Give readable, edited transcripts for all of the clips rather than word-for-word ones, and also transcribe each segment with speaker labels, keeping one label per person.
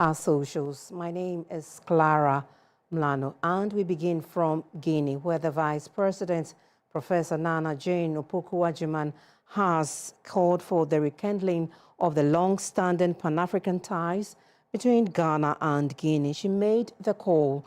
Speaker 1: our socials. My name is Clara Mlano, and we begin from Guinea, where the Vice President, Professor Nana Jane Opoku-Agyeman, has called for the rekindling of the long-standing Pan-African ties between Ghana and Guinea. She made the call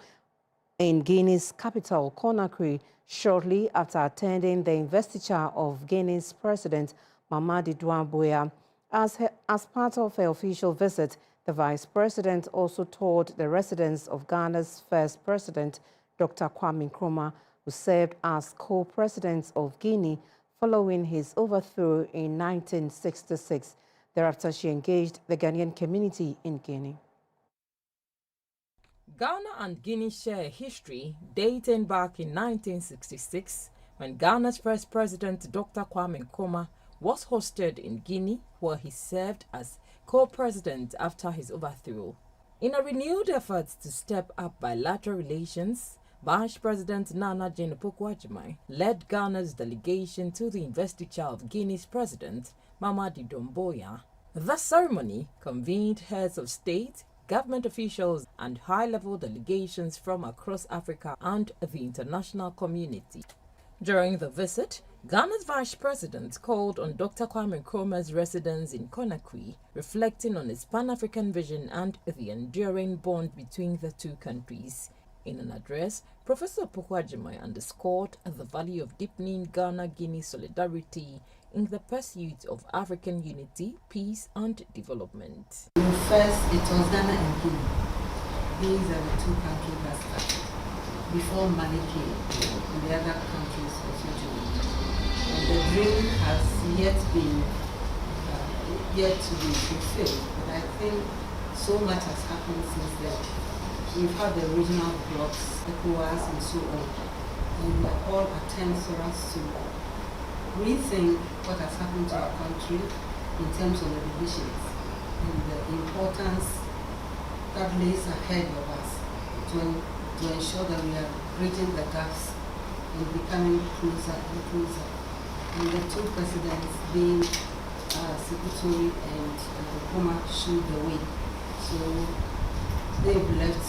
Speaker 1: in Guinea's capital, Conakry, shortly after attending the investiture of Guinea's President, Mamadi Doumbouya. As part of her official visit, the Vice President also toured the residence of Ghana's first President, Dr. Kwame Nkrumah, who served as co-president of Guinea following his overthrow in 1966. Thereafter, she engaged the Ghanaian community in Guinea.
Speaker 2: Ghana and Guinea share a history dating back in 1966 when Ghana's first president, Dr. Kwame Nkrumah, was hosted in Guinea, where he served as co-president after his overthrow. In a renewed effort to step up bilateral relations, Vice President Nana Jane Opoku-Agyeman led Ghana's delegation to the investiture of Guinea's president, Mamadi Doumbouya. The ceremony convened heads of state, government officials, and high-level delegations from across Africa and the international community. During the visit, Ghana's vice president called on Dr. Kwame Nkrumah's residence in Conakry, reflecting on his Pan-African vision and the enduring bond between the two countries. In an address, Professor Opoku-Agyeman underscored the value of deepening Ghana-Guinea solidarity in the pursuit of African unity, peace, and development.
Speaker 3: First, it was Ghana and Guinea. These are the two countries that started before Mali came, and the other countries also joined. And the dream has yet to be fulfilled. But I think so much has happened since then. We've had the regional blocks, ECOWAS, and so on. And they're all attempts for us to rethink what has happened to our country in terms of the divisions and the importance that lays ahead of us to ensure that we are bridging the gaps and becoming closer and closer. And the two presidents being Secretary and Nkrumah showed the way. So they've left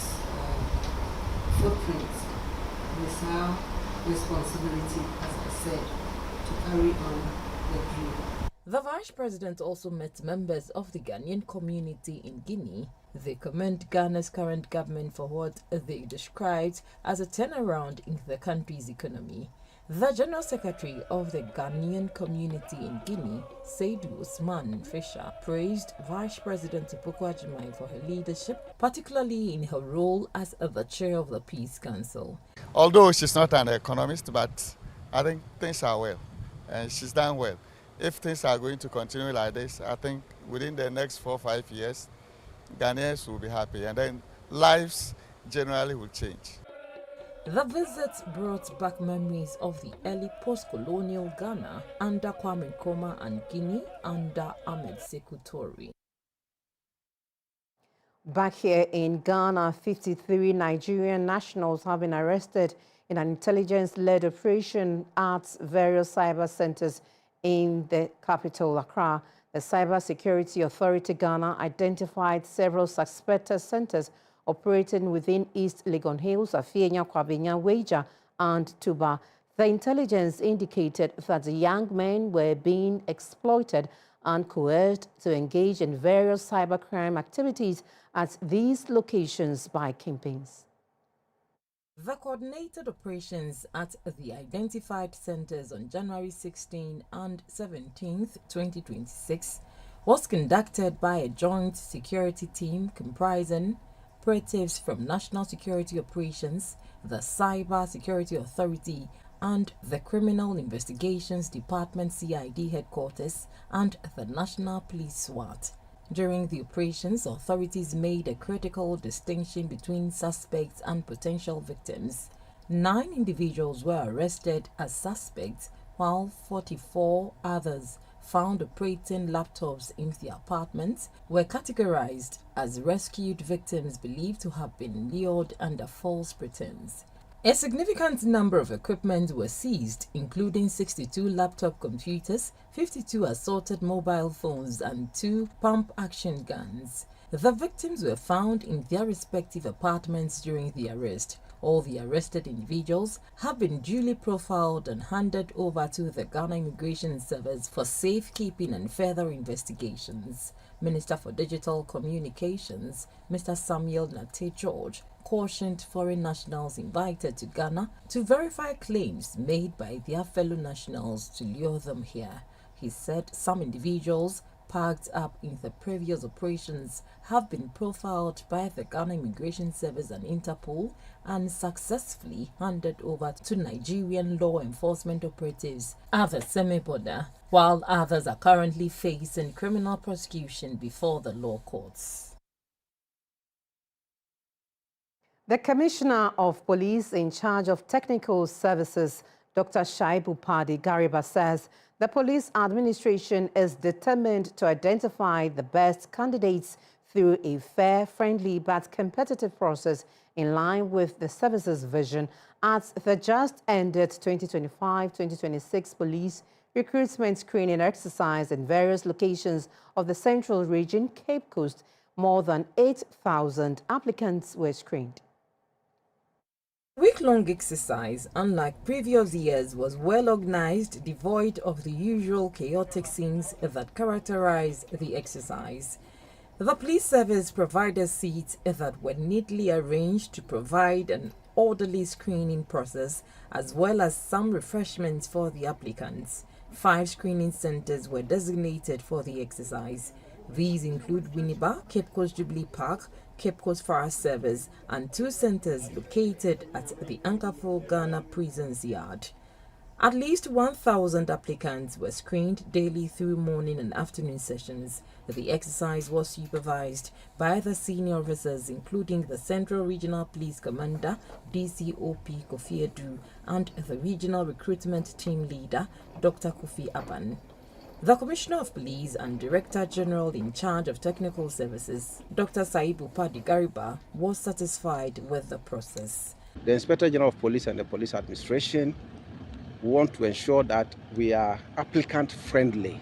Speaker 3: footprints. It's our responsibility, as I said, to carry on the dream.
Speaker 2: The vice president also met members of the Ghanaian community in Guinea. They commend Ghana's current government for what they described as a turnaround in the country's economy. The General Secretary of the Ghanaian community in Guinea, Seydou Ousmane Fisher, praised Vice President Opoku-Agyeman for her leadership, particularly in her role as the chair of the Peace Council.
Speaker 4: Although she's not an economist, but I think things are well, and she's done well. If things are going to continue like this, I think within the next 4 or 5 years, Ghanaians will be happy, and then lives generally will change.
Speaker 2: The visit brought back memories of the early post-colonial Ghana under Kwame Nkrumah and Guinea under Ahmed Sékou Touré.
Speaker 1: Back here in Ghana, 53 Nigerian nationals have been arrested in an intelligence-led operation at various cyber centers in the capital, Accra. The Cyber Security Authority Ghana identified several suspected centers operating within East Legon Hills, Afienya, Kwabenya, Weija, and Tuba. The intelligence indicated that the young men were being exploited and coerced to engage in various cybercrime activities at these locations by kingpins.
Speaker 2: The coordinated operations at the identified centers on January 16 and 17, 2026 was conducted by a joint security team comprising operatives from National Security Operations, the Cyber Security Authority, and the Criminal Investigations Department CID headquarters and the National Police SWAT. During the operations, authorities made a critical distinction between suspects and potential victims. 9 individuals were arrested as suspects, while 44 others found operating laptops in the apartments were categorized as rescued victims believed to have been lured under false pretense. A significant number of equipment were seized, including 62 laptop computers, 52 assorted mobile phones, and 2 pump-action guns. The victims were found in their respective apartments during the arrest. All the arrested individuals have been duly profiled and handed over to the Ghana Immigration Service for safekeeping and further investigations. Minister for Digital Communications, Mr. Samuel Nate George, cautioned foreign nationals invited to Ghana to verify claims made by their fellow nationals to lure them here. He said some individuals parked up in the previous operations have been profiled by the Ghana Immigration Service and Interpol and successfully handed over to Nigerian law enforcement operatives at the semi-border, while others are currently facing criminal prosecution before the law courts.
Speaker 1: The Commissioner of Police in charge of Technical Services, Dr. Shaibu Padi Gariba, says the police administration is determined to identify the best candidates through a fair, friendly but competitive process in line with the service's vision at the just-ended 2025-2026 police recruitment screening exercise in various locations of the Central Region, Cape Coast. More than 8,000 applicants were screened.
Speaker 2: Week-long exercise, unlike previous years, was well organized, devoid of the usual chaotic scenes that characterize the exercise. The police service provided seats that were neatly arranged to provide an orderly screening process as well as some refreshments for the applicants. 5 screening centers were designated for the exercise. These include Winneba, Cape Coast Jubilee Park, Cape Coast Fire Service, and 2 centers located at the Ankafo Ghana Prisons Yard. At least 1,000 applicants were screened daily through morning and afternoon sessions. The exercise was supervised by the senior officers, including the Central Regional Police Commander, DCOP Kofi Edu, and the Regional Recruitment Team Leader, Dr. Kofi Aban. The Commissioner of Police and Director General in charge of Technical Services, Dr. Shaibu Padi Gariba, was satisfied with the process.
Speaker 5: The Inspector General of Police and the Police Administration want to ensure that we are applicant friendly.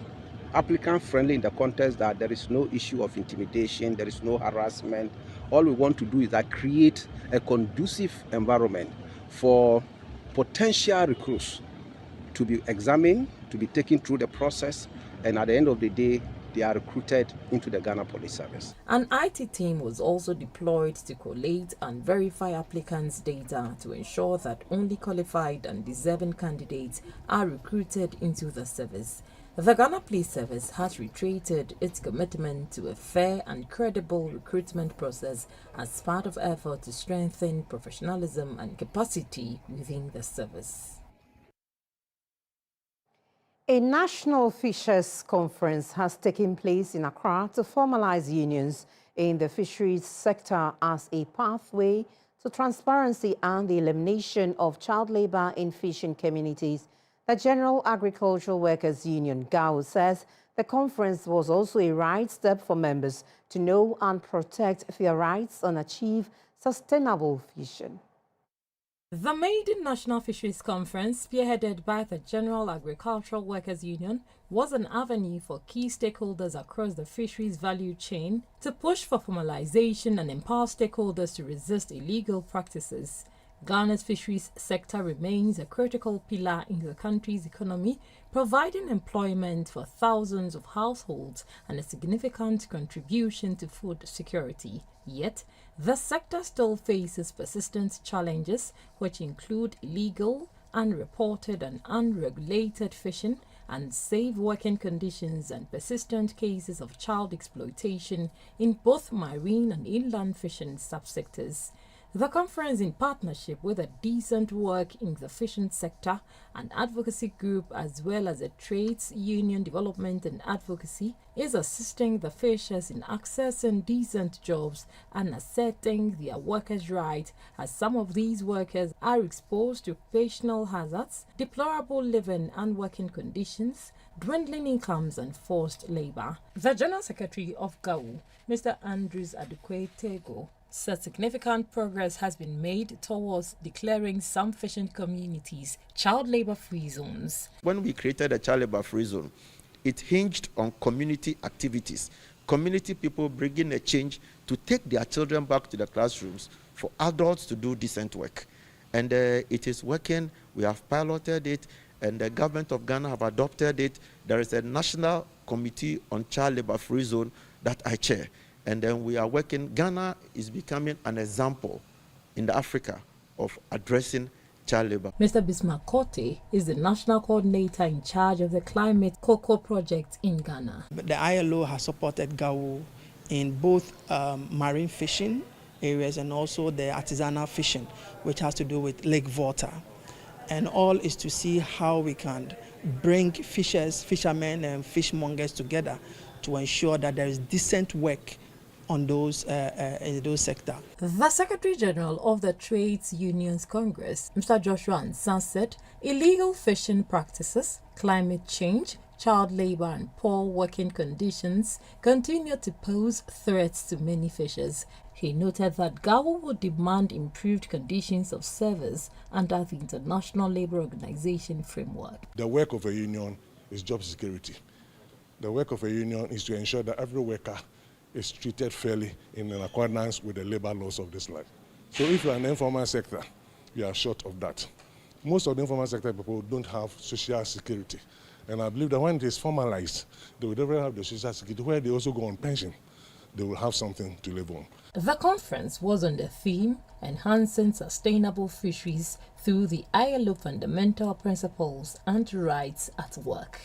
Speaker 5: Applicant friendly in the context that there is no issue of intimidation, there is no harassment. All we want to do is that create a conducive environment for potential recruits to be examined, to be taken through the process, and at the end of the day, they are recruited into the Ghana Police Service.
Speaker 2: An IT team was also deployed to collate and verify applicants' data to ensure that only qualified and deserving candidates are recruited into the service. The Ghana Police Service has reiterated its commitment to a fair and credible recruitment process as part of effort to strengthen professionalism and capacity within the service.
Speaker 1: A national fishers conference has taken place in Accra to formalize unions in the fisheries sector as a pathway to transparency and the elimination of child labor in fishing communities. The General Agricultural Workers Union, GAU, says the conference was also a right step for members to know and protect their rights and achieve sustainable fishing.
Speaker 2: The maiden National Fisheries Conference, spearheaded by the General Agricultural Workers Union, was an avenue for key stakeholders across the fisheries value chain to push for formalization and empower stakeholders to resist illegal practices. Ghana's fisheries sector remains a critical pillar in the country's economy, providing employment for thousands of households and a significant contribution to food security. Yet, the sector still faces persistent challenges, which include illegal, unreported and unregulated fishing, unsafe working conditions and persistent cases of child exploitation in both marine and inland fishing subsectors. The conference, in partnership with a Decent Work in the Fishing Sector, an advocacy group as well as a trades union development and advocacy, is assisting the fishers in accessing decent jobs and asserting their workers' rights, as some of these workers are exposed to occupational hazards, deplorable living and working conditions, dwindling incomes and forced labor. The General Secretary of GAU, Mr. Andrews Adukwe Tego, said significant progress has been made towards declaring some fishing communities child labor-free zones.
Speaker 6: When we created a child labor-free zone, it hinged on community activities community people bringing a change to take their children back to the classrooms for adults to do decent work. And it is working. We have piloted it, and the government of Ghana have adopted it. There is a national committee on child labor free zone that I chair. And then we are working. Ghana is becoming an example in Africa of addressing child labor.
Speaker 2: Mr. Bismarck Korte is the national coordinator in charge of the Climate Cocoa Project in Ghana.
Speaker 7: The ILO has supported GAWU in both marine fishing areas and also the artisanal fishing, which has to do with lake water. And all is to see how we can bring fishermen and fishmongers together to ensure that there is decent work on those in those sectors.
Speaker 2: The Secretary General of the Trades Unions Congress, Mr. Joshua Ansan, said illegal fishing practices, climate change, child labor and poor working conditions continue to pose threats to many fishers. He noted that GAWU would demand improved conditions of service under the International Labour Organization framework.
Speaker 8: The work of a union is job security. The work of a union is to ensure that every worker is treated fairly in accordance with the labor laws of this land. So if you are an informal sector, you are short of that. Most of the informal sector people don't have social security. And I believe that when it is formalized, they will definitely have the social security where they also go on pension. They will have something to live on.
Speaker 2: The conference was on the theme Enhancing Sustainable Fisheries through the ILO Fundamental Principles and Rights at Work.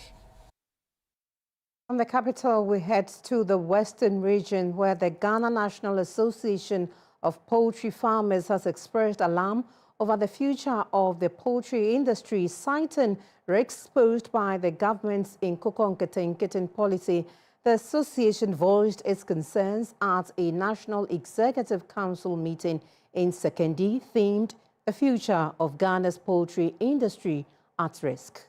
Speaker 1: From the capital, we head to the Western region, where the Ghana National Association of Poultry Farmers has expressed alarm over the future of the poultry industry, citing risks posed by the government's Nkukor Nketeng policy. The association voiced its concerns at a National Executive Council meeting in Sekondi, themed "The Future of Ghana's Poultry Industry at Risk."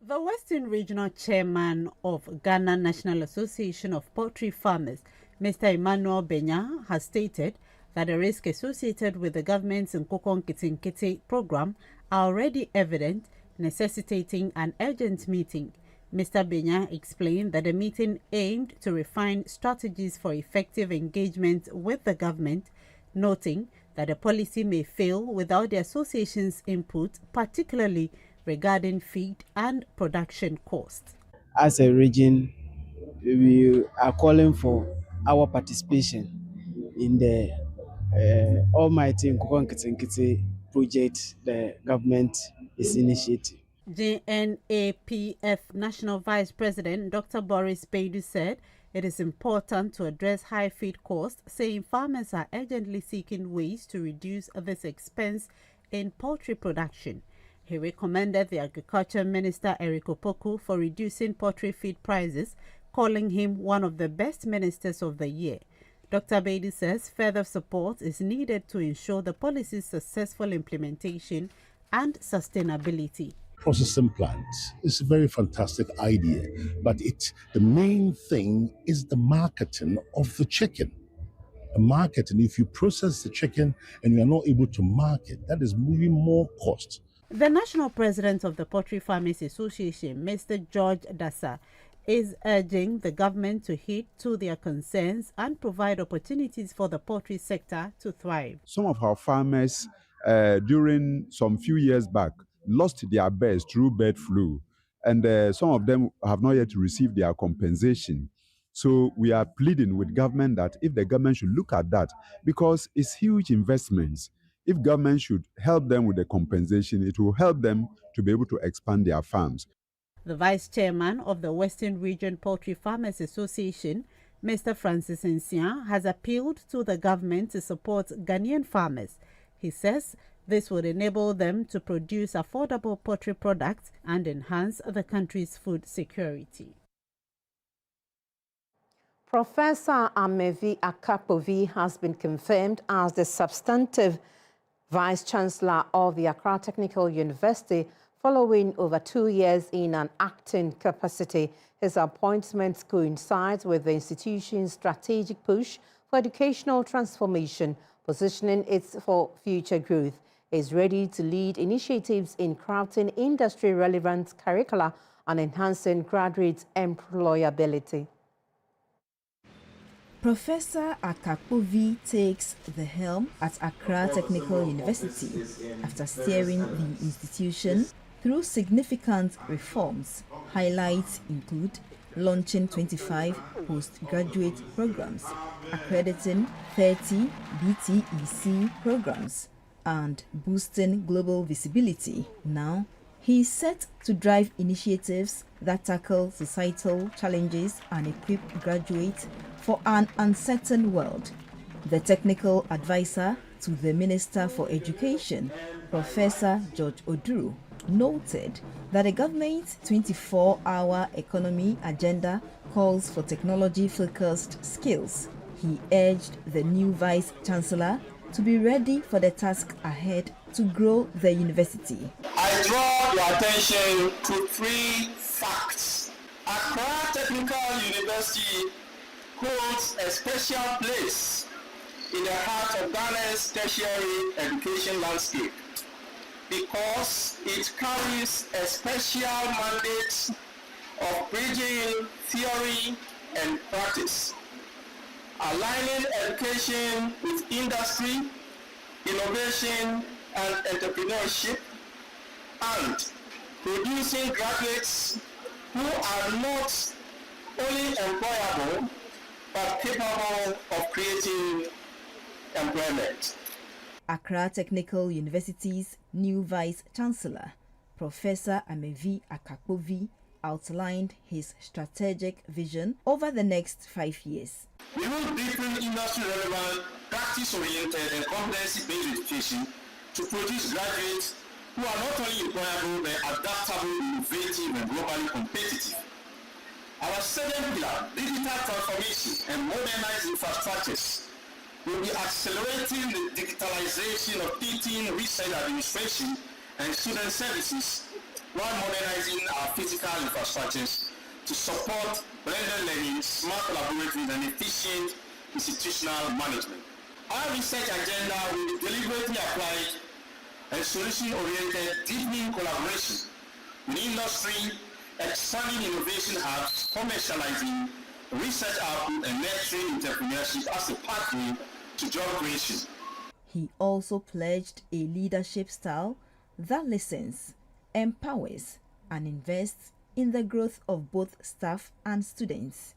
Speaker 3: The Western Regional Chairman of Ghana National Association of Poultry Farmers, Mr. Emmanuel Benya, has stated that the risks associated with the government's Nkukor Nketeng program are already evident, necessitating an urgent meeting. Mr. Benya explained that the meeting aimed to refine strategies for effective engagement with the government, noting that the policy may fail without the association's input, particularly regarding feed and production costs.
Speaker 9: As a region, we are calling for our participation in the almighty Nkukor Nketeng project the government is initiating.
Speaker 3: GNAPF National Vice President Dr. Boris Beidu said it is important to address high feed costs, saying farmers are urgently seeking ways to reduce this expense in poultry production. He recommended the Agriculture Minister Eric Opoku for reducing poultry feed prices, calling him one of the best ministers of the year. Dr. Beidu says further support is needed to ensure the policy's successful implementation and sustainability.
Speaker 10: Processing plants is a very fantastic idea, but the main thing is the marketing of the chicken. Marketing, if you process the chicken and you are not able to market, that is moving more cost.
Speaker 3: The national president of the Poultry Farmers Association, Mr. George Dasa, is urging the government to heed to their concerns and provide opportunities for the poultry sector to thrive.
Speaker 11: Some of our farmers, during some few years back, lost their birds through bird flu, and some of them have not yet received their compensation. So we are pleading with government that if the government should look at that, because it's huge investments, if government should help them with the compensation, it will help them to be able to expand their farms.
Speaker 3: The vice chairman of the Western Region Poultry Farmers Association, Mr. Francis Nsia, has appealed to the government to support Ghanaian farmers. He says this would enable them to produce affordable poultry products and enhance the country's food security.
Speaker 1: Professor Amevi Akapovi has been confirmed as the substantive Vice-Chancellor of the Accra Technical University following over 2 years in an acting capacity. His appointment coincides with the institution's strategic push for educational transformation, positioning it for future growth. He is ready to lead initiatives in crafting industry-relevant curricula and enhancing graduate employability.
Speaker 12: Professor Akakpovi takes the helm at Accra Technical University after steering the institution through significant reforms. Highlights include launching 25 postgraduate programs, accrediting 30 BTEC programs, and boosting global visibility. Now, he is set to drive initiatives that tackle societal challenges and equip graduates for an uncertain world. The technical advisor to the Minister for Education, Professor George Oduru, noted that the government's 24-hour economy agenda calls for technology-focused skills. He urged the new Vice-Chancellor to be ready for the task ahead to grow the university.
Speaker 13: I draw your attention to 3 facts. Accra Technical University holds a special place in the heart of Ghana's tertiary education landscape because it carries a special mandate of bridging theory and practice, aligning education with industry, innovation, and entrepreneurship, and producing graduates who are not only employable but capable of creating employment.
Speaker 12: Accra Technical University's new Vice-Chancellor, Professor Amevi Akakpovi, outlined his strategic vision over the next 5 years.
Speaker 13: We will deepen industry-relevant, practice-oriented, and competency-based education to produce graduates who are not only employable but adaptable, innovative, and globally competitive. Our second pillar, digital transformation and modernized infrastructures, will be accelerating the digitalization of teaching, research, administration, and student services while modernizing our physical infrastructures to support blended learning, smart laboratories, and efficient institutional management. Our research agenda will be deliberately applied and solution-oriented, deepening collaboration with industry, expanding innovation hubs, commercializing research output, and nurturing entrepreneurship as a pathway to job creation.
Speaker 12: He also pledged a leadership style that listens, empowers, and invests in the growth of both staff and students.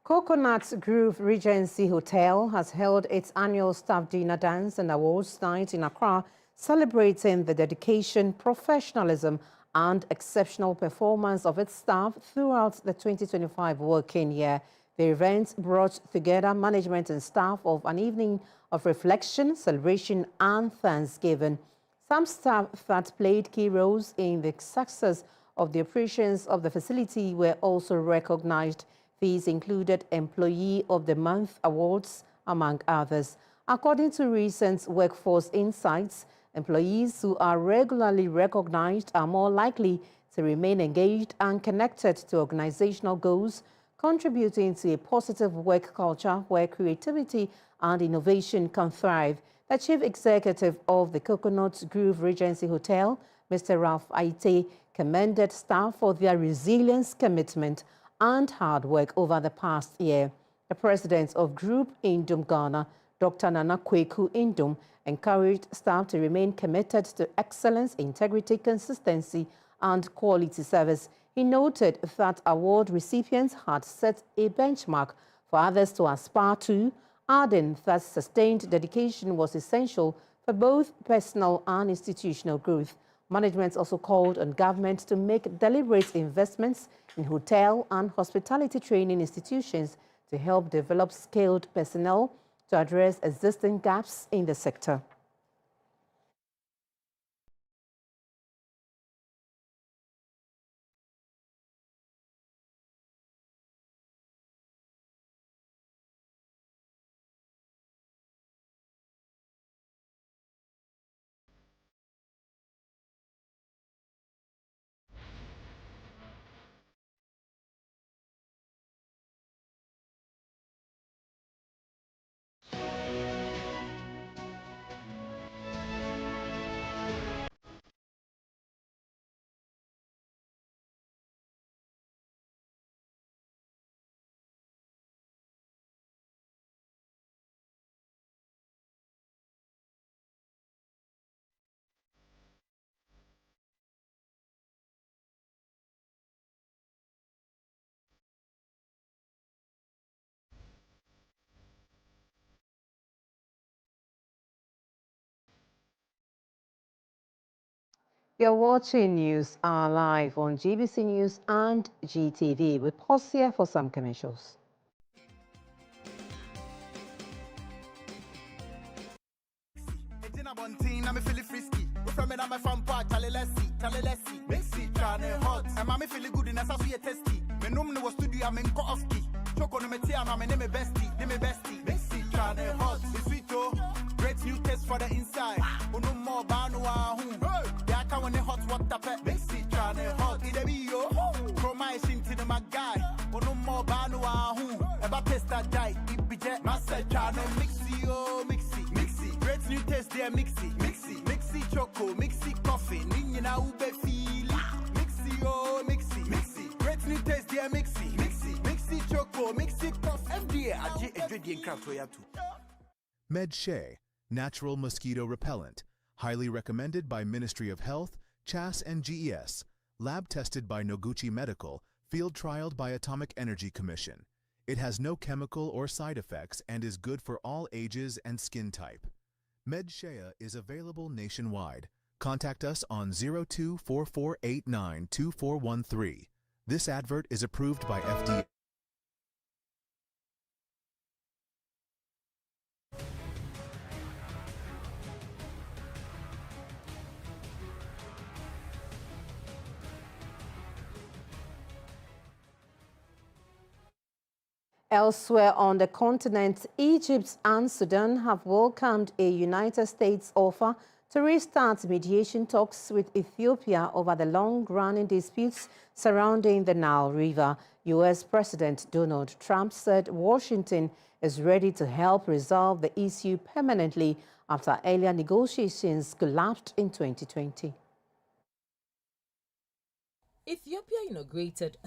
Speaker 1: Coconut Grove Regency Hotel has held its annual staff dinner dance and awards night in Accra, celebrating the dedication, professionalism, and exceptional performance of its staff throughout the 2025 working year. The event brought together management and staff of an evening of reflection, celebration, and thanksgiving. Some staff that played key roles in the success of the operations of the facility were also recognized. These included Employee of the Month awards, among others. According to recent Workforce Insights, employees who are regularly recognized are more likely to remain engaged and connected to organizational goals, contributing to a positive work culture where creativity and innovation can thrive. The Chief Executive of the Coconut Grove Regency Hotel, Mr. Ralph Aite, commended staff for their resilience, commitment, and hard work over the past year. The president of Group Indom Ghana, Dr. Nana Kweku Indom, encouraged staff to remain committed to excellence, integrity, consistency, and quality service. He noted that award recipients had set a benchmark for others to aspire to, adding that sustained dedication was essential for both personal and institutional growth. Management also called on government to make deliberate investments in hotel and hospitality training institutions to help develop skilled personnel to address existing gaps in the sector. You're watching News Hour live on GBC News and GTV. We pause here for some commercials.
Speaker 14: Great new taste for the inside. No more banu they are coming in hot water pet. Mixy channel hot. It be yo. Promising to the guy. No more banu Eba taste that die. It be jet. Master channel mixy yo mixy. Great new taste there mixy choco mixy coffee. Ninya na ube feel. Mixy yo mixy. Great new taste there mixy choco mixy coffee. FDA aje edwedi encraft we have to.
Speaker 15: MedShay, natural mosquito repellent, highly recommended by Ministry of Health, CHAS and GES, lab tested by Noguchi Medical, field trialed by Atomic Energy Commission. It has no chemical or side effects and is good for all ages and skin type. MedShay is available nationwide. Contact us on 0244892413. This advert is approved by FDA.
Speaker 1: Elsewhere on the continent, Egypt and Sudan have welcomed a United States offer to restart mediation talks with Ethiopia over the long-running disputes surrounding the Nile River. U.S. President Donald Trump said Washington is ready to help resolve the issue permanently after earlier negotiations collapsed in 2020.
Speaker 2: Ethiopia inaugurated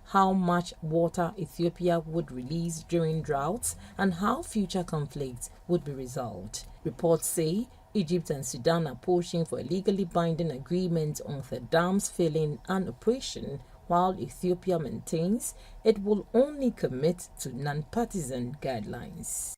Speaker 2: how much water Ethiopia would release during droughts and how future conflicts would be resolved. Reports say Egypt and Sudan are pushing for a legally binding agreement on the dam's filling and operation, while Ethiopia maintains it will only commit to non-partisan guidelines.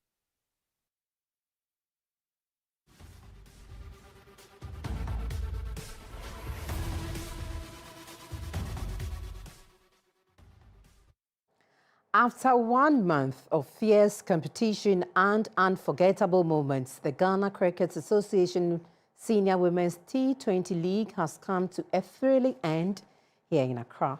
Speaker 1: After 1 month of fierce competition and unforgettable moments, the Ghana Cricket Association Senior Women's T20 League has come to a thrilling end here in Accra.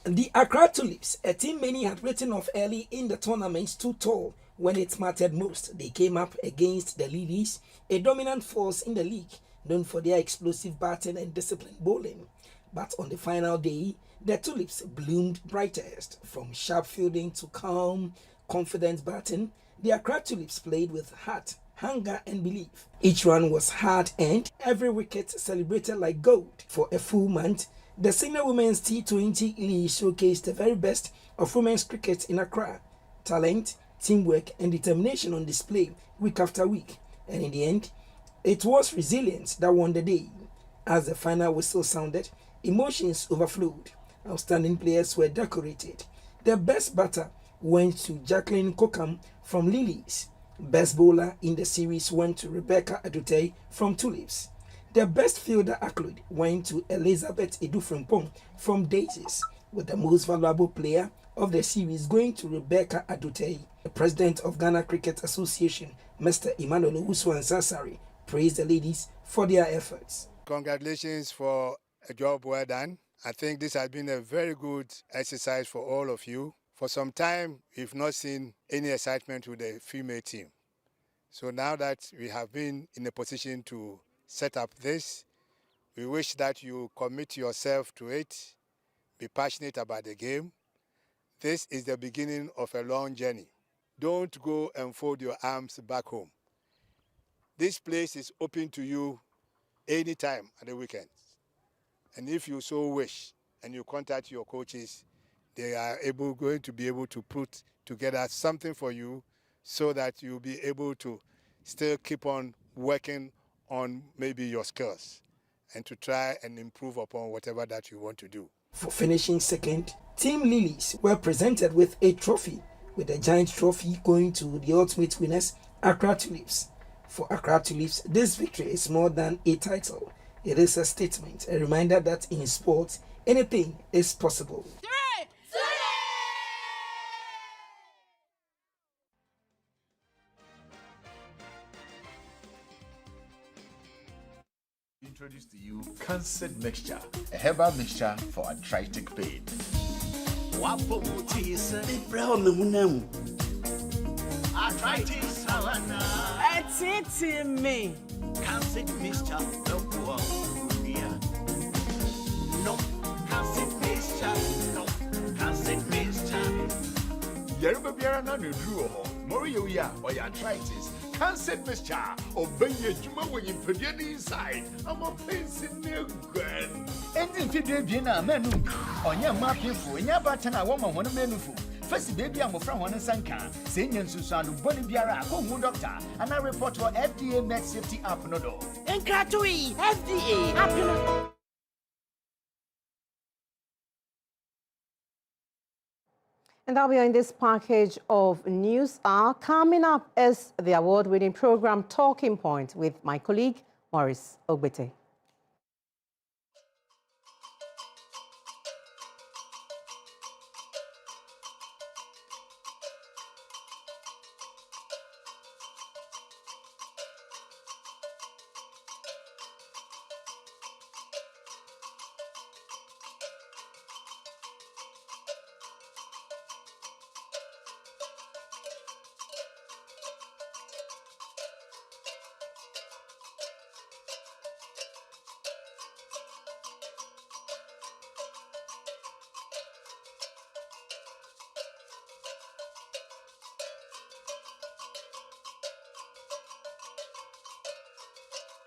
Speaker 16: The Accra Tulips, a team many had written off early in the tournament, stood tall when it mattered most. They came up against the Lilies, a dominant force in the league, known for their explosive batting and disciplined bowling. But on the final day, the Tulips bloomed brightest. From sharp fielding to calm, confident batting, the Accra Tulips played with heart, hunger and belief. Each run was hard-earned, every wicket celebrated like gold. For a full month, the Senior Women's T20 League showcased the very best of women's cricket in Accra. Talent, teamwork and determination on display week after week. And in the end, it was resilience that won the day. As the final whistle sounded, emotions overflowed. Outstanding players were decorated. The best batter went to Jacqueline Kokam from Lilies. Best bowler in the series went to Rebecca Adutey from Tulips. The best fielder accolade went to Elizabeth Edufrimpong from Daisies, with the most valuable player of the series going to Rebecca Adutey. The president of Ghana Cricket Association, Mr. Emmanuel Owusu-Ansari, praised the ladies for their efforts.
Speaker 17: Congratulations for a job well done. I think this has been a very good exercise for all of you. For some time, we've not seen any excitement with the female team. So now that we have been in a position to set up this, we wish that you commit yourself to it, be passionate about the game. This is the beginning of a long journey. Don't go and fold your arms back home. This place is open to you anytime at the weekends. And if you so wish and you contact your coaches, they are going to be able to put together something for you so that you'll be able to still keep on working on maybe your skills and to try and improve upon whatever that you want to do.
Speaker 16: For finishing second, Team Lilies were presented with a trophy, with the giant trophy going to the ultimate winners, Accra Tulips. For Accra Tulips, this victory is more than a title. It is a statement, a reminder that in sports, anything is possible.
Speaker 18: Introduce to you Cancer Mixture, a herbal mixture for arthritic pain. Arthritis,
Speaker 19: it's me. Cancer Mixture, no Cancer Mixture, no Cancer Mixture.
Speaker 18: Yeruba Biara na Nudruo, Morio ya, or arthritis. Cancer Mixture, obey your Juma when you put it inside. I'm a pencil new gun.
Speaker 20: And if you did a menu, on your map, you for your button, a woman, one menu for. First, baby, I'm from one Sanka, singing Susan, Bonnie Biara, home doctor, and I report for FDA Med Safety App Nodo.
Speaker 19: And Katui, FDA App.
Speaker 1: And that we are in this package of news. Coming up is the award-winning program Talking Point with my colleague, Maurice Ogbete.